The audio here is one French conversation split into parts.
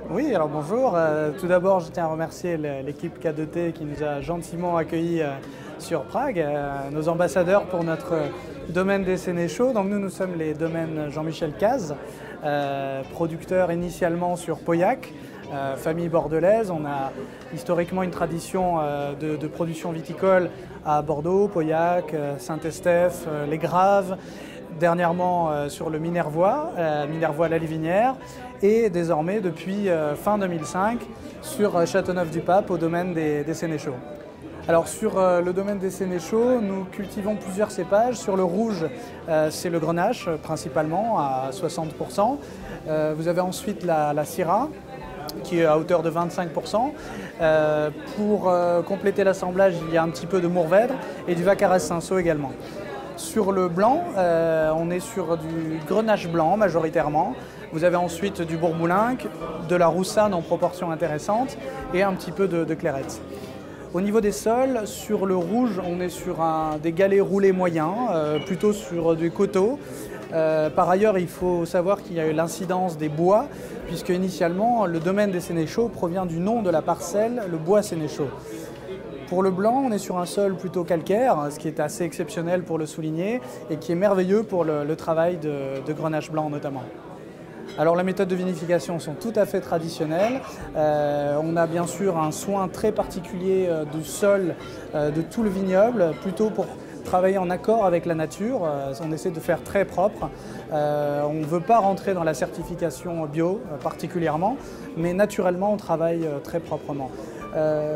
Oui, alors bonjour. Tout d'abord, je tiens à remercier l'équipe K2T qui nous a gentiment accueillis sur Prague, nos ambassadeurs pour notre domaine des Sénéchaux. Donc nous sommes les domaines Jean-Michel Cazes, producteurs initialement sur Pauillac, famille bordelaise. On a historiquement une tradition de production viticole à Bordeaux, Pauillac, Saint-Estèphe, Les Graves. Dernièrement sur le Minervois, Minervois-la-Livinière, et désormais depuis fin 2005 sur Châteauneuf-du-Pape au domaine des Sénéchaux. Alors sur le domaine des Sénéchaux, nous cultivons plusieurs cépages. Sur le rouge, c'est le Grenache principalement à 60%. Vous avez ensuite la Syrah qui est à hauteur de 25%. Pour compléter l'assemblage, il y a un petit peu de Mourvèdre et du Vaccarès-Cinsault également. Sur le blanc, on est sur du Grenache blanc majoritairement. Vous avez ensuite du Bourboulinque, de la Roussanne en proportion intéressante et un petit peu de Clairette. Au niveau des sols, sur le rouge, on est sur des galets roulés moyens, plutôt sur du coteau. Par ailleurs, il faut savoir qu'il y a eu l'incidence des bois, puisque initialement, le domaine des Sénéchaux provient du nom de la parcelle, le bois Sénéchaux. Pour le blanc, on est sur un sol plutôt calcaire, ce qui est assez exceptionnel pour le souligner et qui est merveilleux pour le travail de Grenache blanc notamment. Alors les méthodes de vinification sont tout à fait traditionnelles. On a bien sûr un soin très particulier du sol, de tout le vignoble, plutôt pour travailler en accord avec la nature. On essaie de faire très propre. On ne veut pas rentrer dans la certification bio particulièrement, mais naturellement on travaille très proprement.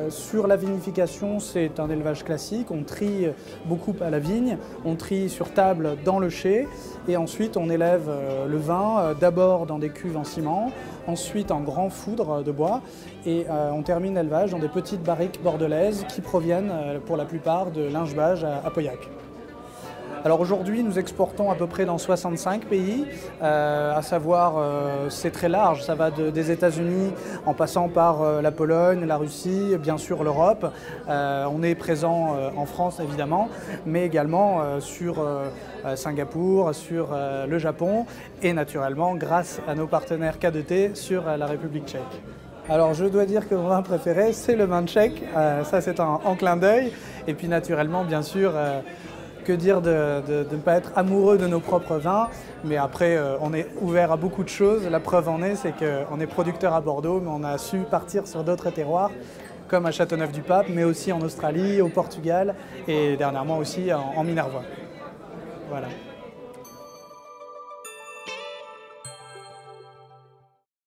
Sur la vinification, c'est un élevage classique. On trie beaucoup à la vigne, on trie sur table dans le chai et ensuite on élève le vin d'abord dans des cuves en ciment, ensuite en grand foudre de bois et on termine l'élevage dans des petites barriques bordelaises qui proviennent pour la plupart de Lingebage à Pauillac. Alors aujourd'hui, nous exportons à peu près dans 65 pays, à savoir c'est très large, ça va des États-Unis en passant par la Pologne, la Russie, bien sûr l'Europe. On est présent en France évidemment, mais également sur Singapour, sur le Japon et naturellement grâce à nos partenaires K2T sur la République tchèque. Alors je dois dire que mon vin préféré c'est le vin tchèque, ça c'est en clin d'œil et puis naturellement bien sûr que dire de ne pas être amoureux de nos propres vins, mais après on est ouvert à beaucoup de choses. La preuve en est, c'est qu'on est producteur à Bordeaux, mais on a su partir sur d'autres terroirs, comme à Châteauneuf-du-Pape, mais aussi en Australie, au Portugal et dernièrement aussi en Minervois. Voilà.